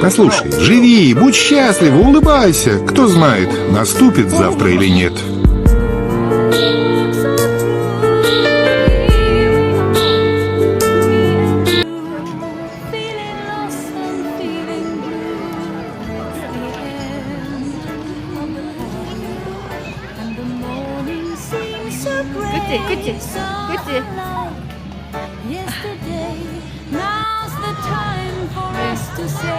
Послушай, живи, будь счастлив, улыбайся. Кто знает, наступит завтра или нет. 그치, 그치, 그치. Yesterday, now's the time for us to say